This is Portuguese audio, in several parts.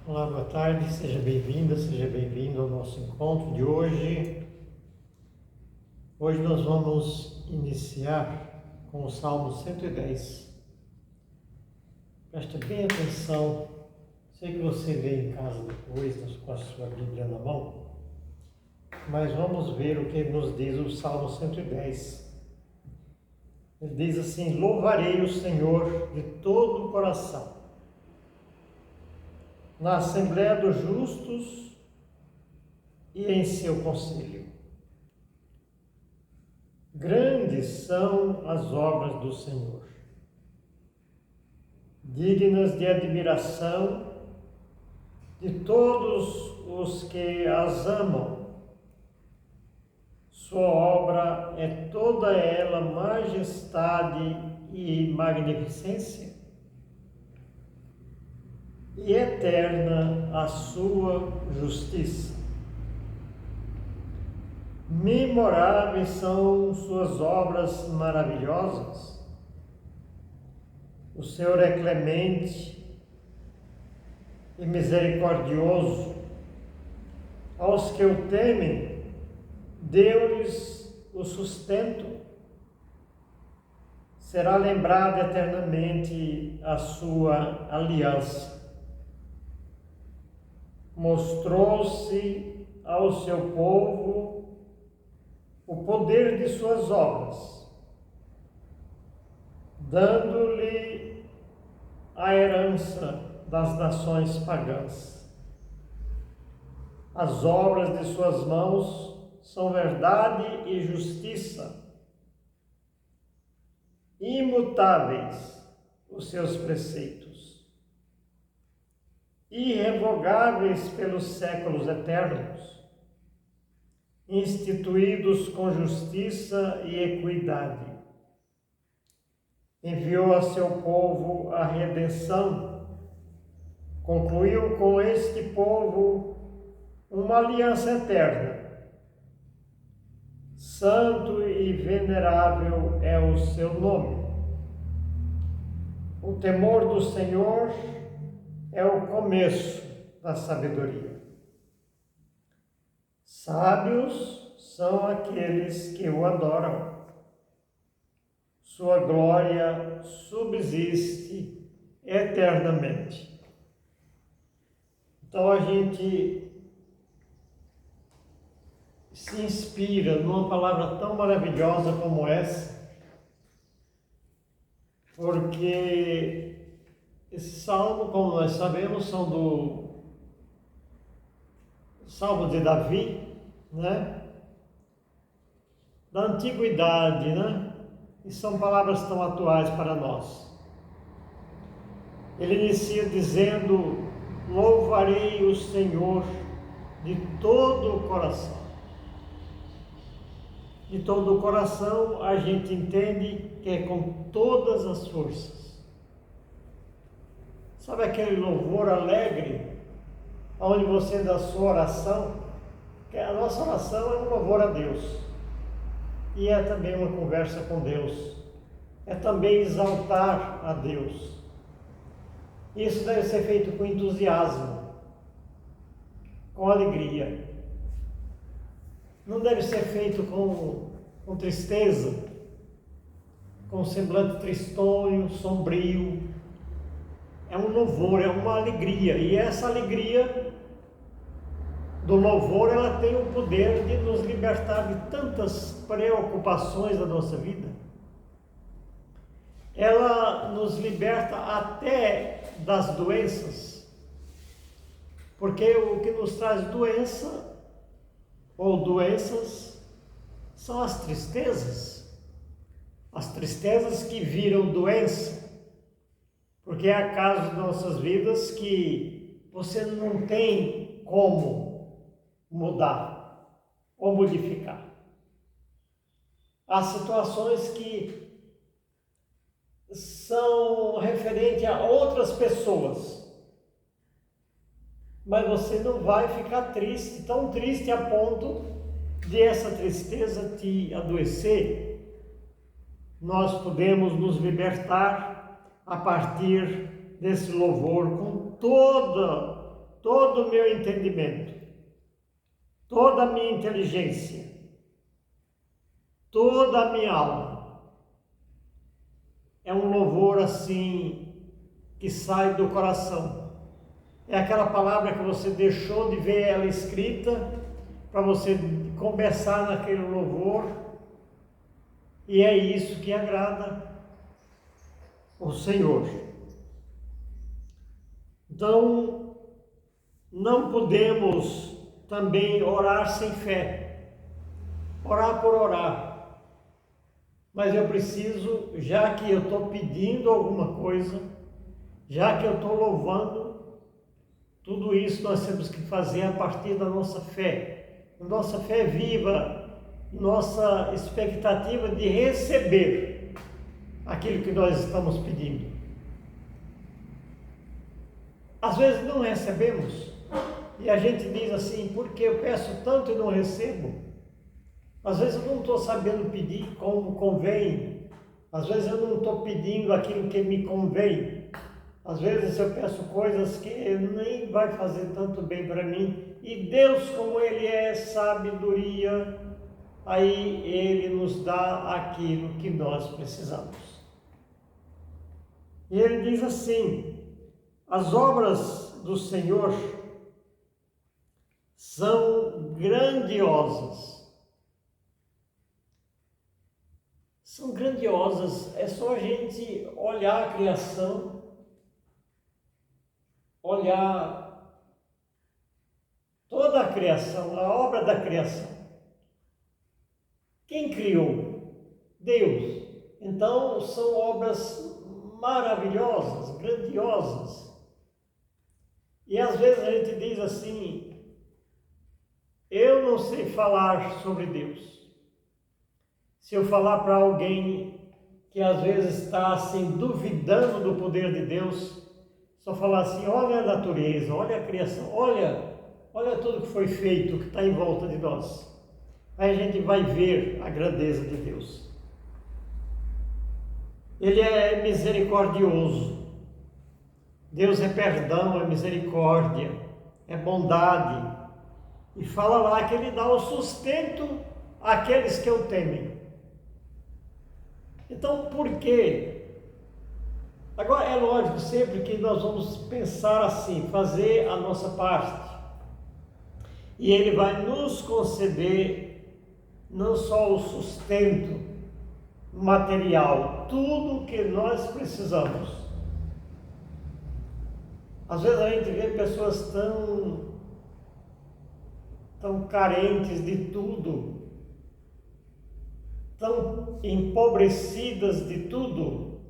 Olá, boa tarde, seja bem-vinda, seja bem-vindo ao nosso encontro de hoje. Hoje nós vamos iniciar com o Salmo 110. Preste bem atenção, sei que você lê em casa depois, com a sua Bíblia na mão, mas vamos ver o que nos diz o Salmo 110. Ele diz assim: louvarei o Senhor de todo o coração, na Assembleia dos Justos e em seu conselho. Grandes são as obras do Senhor, dignas de admiração de todos os que as amam. Sua obra é toda ela majestade e magnificência, e eterna a sua justiça. Memoráveis são suas obras maravilhosas. O Senhor é clemente e misericordioso. Aos que o temem, deu-lhes o sustento. Será lembrada eternamente a sua aliança. Mostrou-se ao seu povo o poder de suas obras, dando-lhe a herança das nações pagãs. As obras de suas mãos são verdade e justiça. Imutáveis os seus preceitos, irrevogáveis pelos séculos eternos, instituídos com justiça e equidade. Enviou a seu povo a redenção, concluiu com este povo uma aliança eterna. Santo e venerável é o seu nome. O temor do Senhor é o começo da sabedoria. Sábios são aqueles que o adoram. Sua glória subsiste eternamente. Então a gente se inspira numa palavra tão maravilhosa como essa, porque esse salmo, como nós sabemos, são do Salmo de Davi, né? Da antiguidade, né? E são palavras tão atuais para nós. Ele inicia dizendo: louvarei o Senhor de todo o coração. De todo o coração a gente entende que é com todas as forças. Sabe aquele louvor alegre, onde você dá sua oração, que a nossa oração é um louvor a Deus, e é também uma conversa com Deus, é também exaltar a Deus. Isso deve ser feito com entusiasmo, com alegria. Não deve ser feito com tristeza, com semblante tristonho, sombrio. É um louvor, é uma alegria. E essa alegria do louvor, ela tem o poder de nos libertar de tantas preocupações da nossa vida. Ela nos liberta até das doenças. Porque o que nos traz doença ou doenças são as tristezas que viram doença, porque há casos de nossas vidas que você não tem como mudar ou modificar. Há situações que são referentes a outras pessoas, mas você não vai ficar triste, tão triste a ponto de essa tristeza te adoecer. Nós podemos nos libertar a partir desse louvor com toda todo o meu entendimento, toda a minha inteligência, toda a minha alma. É um louvor assim que sai do coração. É aquela palavra que você deixou de ver ela escrita para você começar naquele louvor, e é isso que agrada o Senhor. Então, não podemos também orar sem fé, orar por orar, mas eu preciso, já que eu estou pedindo alguma coisa, já que eu estou louvando, tudo isso nós temos que fazer a partir da nossa fé viva, nossa expectativa de receber aquilo que nós estamos pedindo. Às vezes não recebemos, e a gente diz assim, porque eu peço tanto e não recebo. Às vezes eu não estou sabendo pedir como convém, às vezes eu não estou pedindo aquilo que me convém. Às vezes eu peço coisas que nem vai fazer tanto bem para mim, e Deus, como Ele é sabedoria, aí Ele nos dá aquilo que nós precisamos. E Ele diz assim: as obras do Senhor são grandiosas. São grandiosas, é só a gente olhar a criação, olhar toda a criação, a obra da criação. Quem criou? Deus. Então são obras maravilhosas, grandiosas. E às vezes a gente diz assim, eu não sei falar sobre Deus. Se eu falar para alguém que às vezes está assim duvidando do poder de Deus, só falar assim, olha a natureza, olha a criação, olha tudo que foi feito, que está em volta de nós. Aí a gente vai ver a grandeza de Deus. Ele é misericordioso. Deus é perdão, é misericórdia, é bondade. E fala lá que Ele dá o sustento àqueles que o temem. Então, por quê? Agora, é lógico sempre que nós vamos pensar assim, fazer a nossa parte. E Ele vai nos conceder não só o sustento material, tudo que nós precisamos. Às vezes a gente vê pessoas tão carentes de tudo, tão empobrecidas de tudo,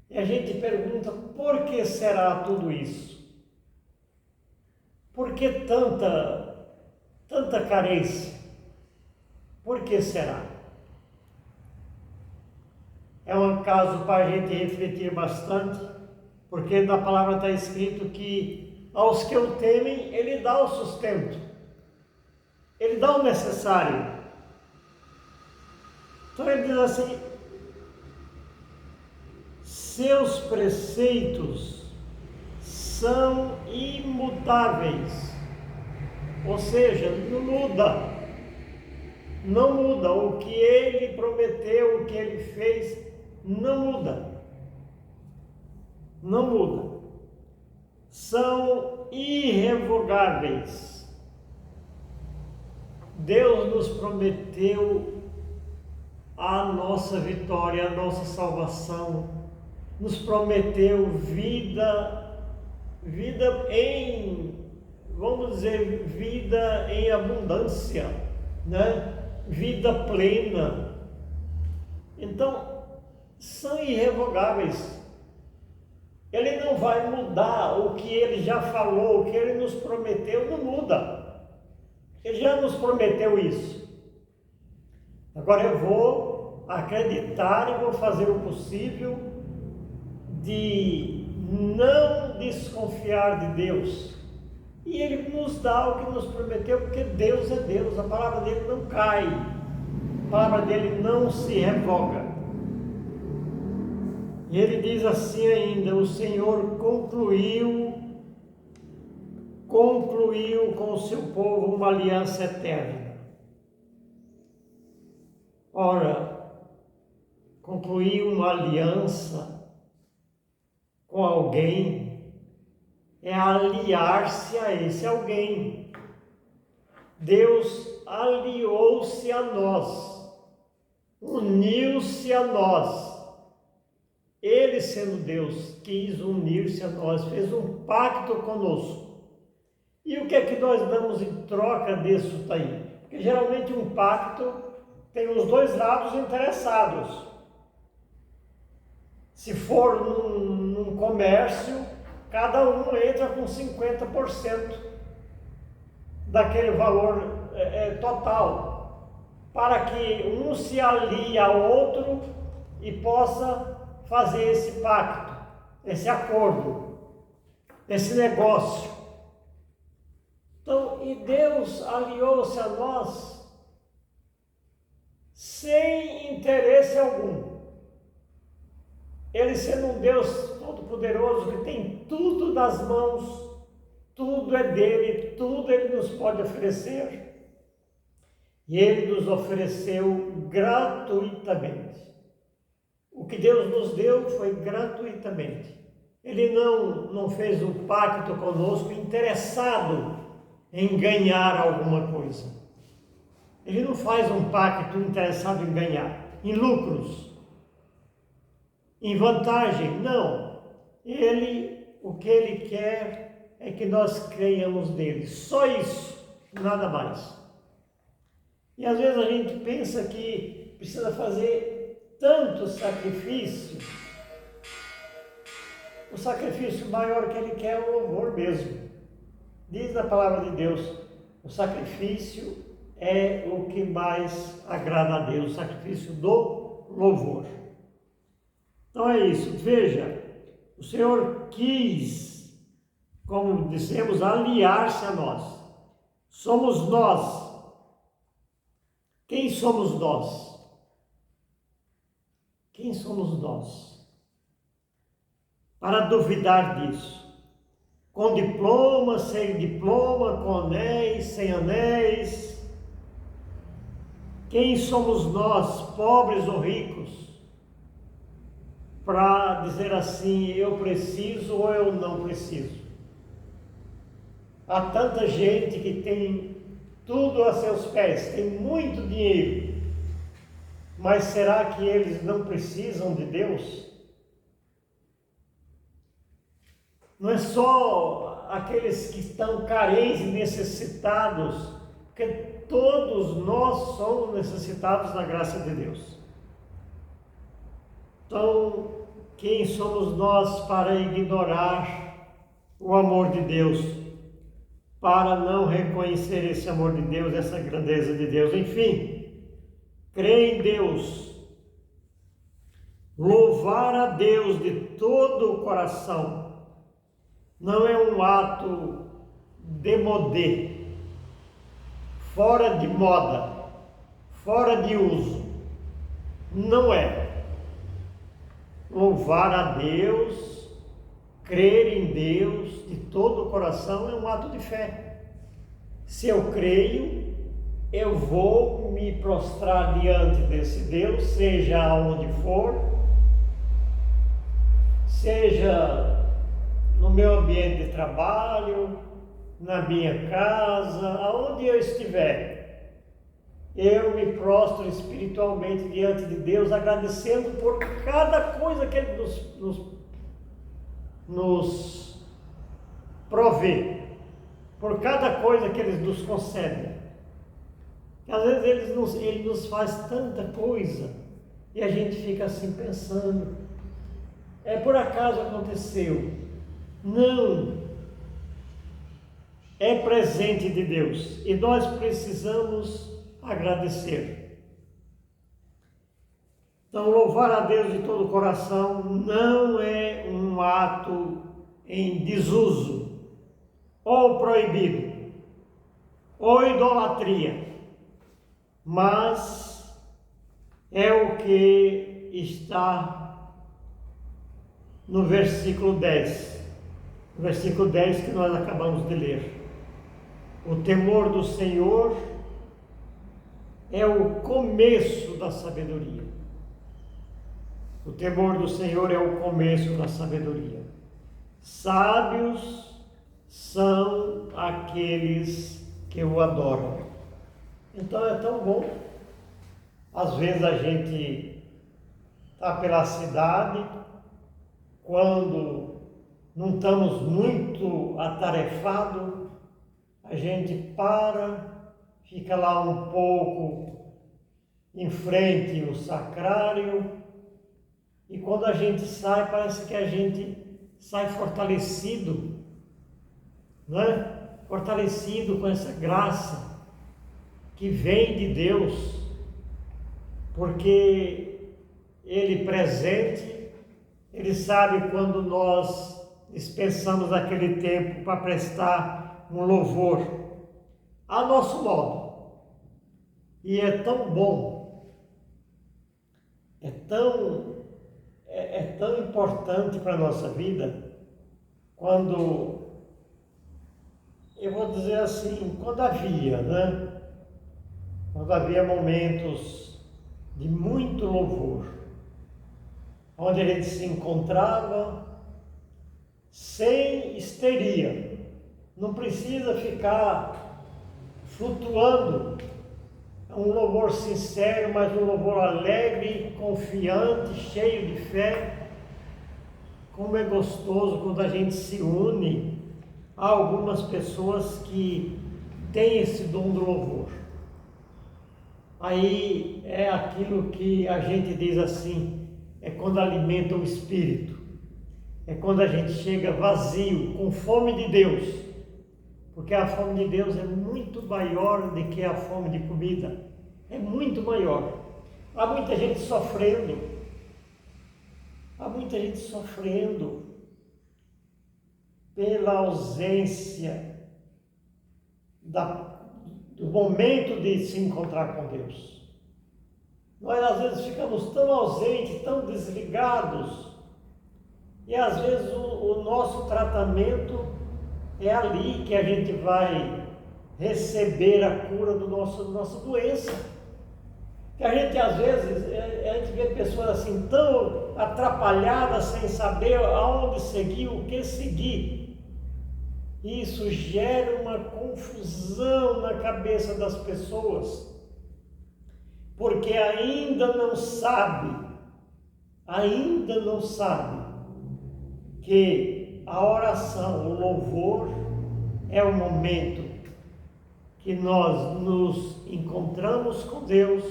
e a gente pergunta, por que será tudo isso? Por que tanta carência? Por que será? É um caso para a gente refletir bastante, porque na palavra está escrito que aos que o temem, Ele dá o sustento, Ele dá o necessário. Então Ele diz assim, seus preceitos são imutáveis, ou seja, não muda, o que Ele prometeu, o que Ele fez, não muda, são irrevogáveis. Deus nos prometeu a nossa vitória, a nossa salvação, nos prometeu vida em, vamos dizer, vida em abundância, né? Vida plena. Então, são irrevogáveis. Ele não vai mudar o que Ele já falou, o que Ele nos prometeu, não muda. Ele já nos prometeu isso. Agora eu vou acreditar e vou fazer o possível de não desconfiar de Deus. E Ele nos dá o que nos prometeu, porque Deus é Deus, a palavra dEle não cai, a palavra dEle não se revoga. E Ele diz assim ainda, o Senhor concluiu concluiu com o seu povo uma aliança eterna. Ora, concluir uma aliança com alguém é aliar-se a esse alguém. Deus aliou-se a nós, uniu-se a nós. Ele, sendo Deus, quis unir-se a nós, fez um pacto conosco. E o que é que nós damos em troca disso daí? Porque geralmente um pacto tem os dois lados interessados. Se for num comércio, cada um entra com 50% daquele valor total, para que um se alie ao outro e possa fazer esse pacto, esse acordo, esse negócio. Então, e Deus aliou-se a nós sem interesse algum. Ele, sendo um Deus todo-poderoso que tem tudo nas mãos, tudo é dele, tudo ele nos pode oferecer. E ele nos ofereceu gratuitamente. O que Deus nos deu foi gratuitamente. Ele não fez um pacto conosco interessado em ganhar alguma coisa. Ele não faz um pacto interessado em ganhar, em lucros, em vantagem, não. O que ele quer é que nós creiamos nele, só isso, nada mais. E às vezes a gente pensa que precisa fazer tanto sacrifício. O sacrifício maior que ele quer é o louvor mesmo. Diz a palavra de Deus, o sacrifício é o que mais agrada a Deus, o sacrifício do louvor. Então é isso, veja, o Senhor quis, como dissemos, aliar-se a nós. Somos nós. Quem somos nós? Quem somos nós? Para duvidar disso. Com diploma, sem diploma, com anéis, sem anéis. Quem somos nós, pobres ou ricos, para dizer assim, eu preciso ou eu não preciso? Há tanta gente que tem tudo a seus pés, tem muito dinheiro, mas será que eles não precisam de Deus? Não é só aqueles que estão carentes e necessitados, porque todos nós somos necessitados da graça de Deus. Então, quem somos nós para ignorar o amor de Deus? Para não reconhecer esse amor de Deus, essa grandeza de Deus? Enfim, crer em Deus, louvar a Deus de todo o coração, não é um ato démodé, fora de moda, fora de uso. Não é. Louvar a Deus, crer em Deus de todo o coração é um ato de fé. Se eu creio, eu vou me prostrar diante desse Deus, seja aonde for, seja no meu ambiente de trabalho, na minha casa, aonde eu estiver, eu me prostro espiritualmente diante de Deus, agradecendo por cada coisa que Ele nos provê, por cada coisa que Ele nos concede. Às vezes Ele nos faz tanta coisa e a gente fica assim pensando, por acaso aconteceu? Não, é presente de Deus e nós precisamos agradecer. Então, louvar a Deus de todo o coração não é um ato em desuso, ou proibido, ou idolatria, mas é o que está no versículo 10. O versículo 10 que nós acabamos de ler. O temor do Senhor é o começo da sabedoria. O temor do Senhor é o começo da sabedoria. Sábios são aqueles que o adoram. Então é tão bom. Às vezes a gente está pela cidade, quando não estamos muito atarefados, a gente para, fica lá um pouco em frente ao sacrário, e quando a gente sai, parece que a gente sai fortalecido, não é? Fortalecido com essa graça que vem de Deus, porque Ele presente, Ele sabe quando nós dispensamos aquele tempo para prestar um louvor a nosso modo. E é tão bom, é tão importante para a nossa vida, quando, eu vou dizer assim, quando havia momentos de muito louvor, onde a gente se encontrava sem histeria, não precisa ficar flutuando, é um louvor sincero, mas um louvor alegre, confiante, cheio de fé. Como é gostoso quando a gente se une a algumas pessoas que têm esse dom do louvor. Aí é aquilo que a gente diz assim, é quando alimenta o espírito, é quando a gente chega vazio, com fome de Deus, porque a fome de Deus é muito maior do que a fome de comida, é muito maior. Há muita gente sofrendo, pela ausência do momento de se encontrar com Deus. Nós às vezes ficamos tão ausentes, tão desligados, e às vezes o nosso tratamento é ali que a gente vai receber a cura da nossa doença. Que a gente às vezes, a gente vê pessoas assim tão atrapalhadas, sem saber aonde seguir, o que seguir. Isso gera uma confusão na cabeça das pessoas, porque ainda não sabe que a oração, o louvor, é o momento que nós nos encontramos com Deus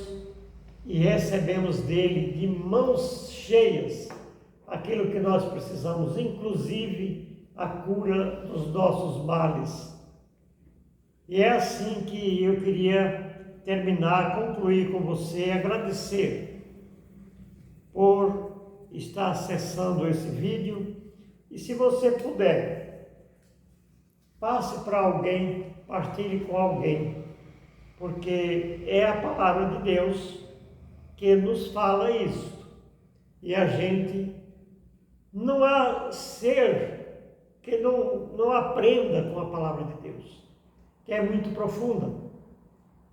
e recebemos dele de mãos cheias aquilo que nós precisamos, inclusive a cura dos nossos males. E é assim que eu queria terminar, concluir com você, agradecer por estar acessando esse vídeo. E se você puder, passe para alguém, partilhe com alguém, porque é a palavra de Deus que nos fala isso. E a gente não há ser que não aprenda com a palavra de Deus, que é muito profunda,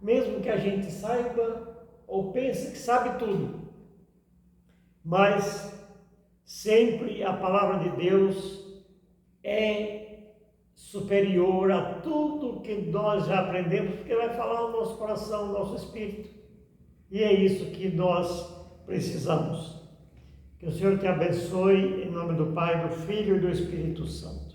mesmo que a gente saiba ou pense que sabe tudo, mas sempre a palavra de Deus é superior a tudo que nós já aprendemos, porque vai falar o nosso coração, o nosso espírito, e é isso que nós precisamos. Que o Senhor te abençoe, em nome do Pai, do Filho e do Espírito Santo.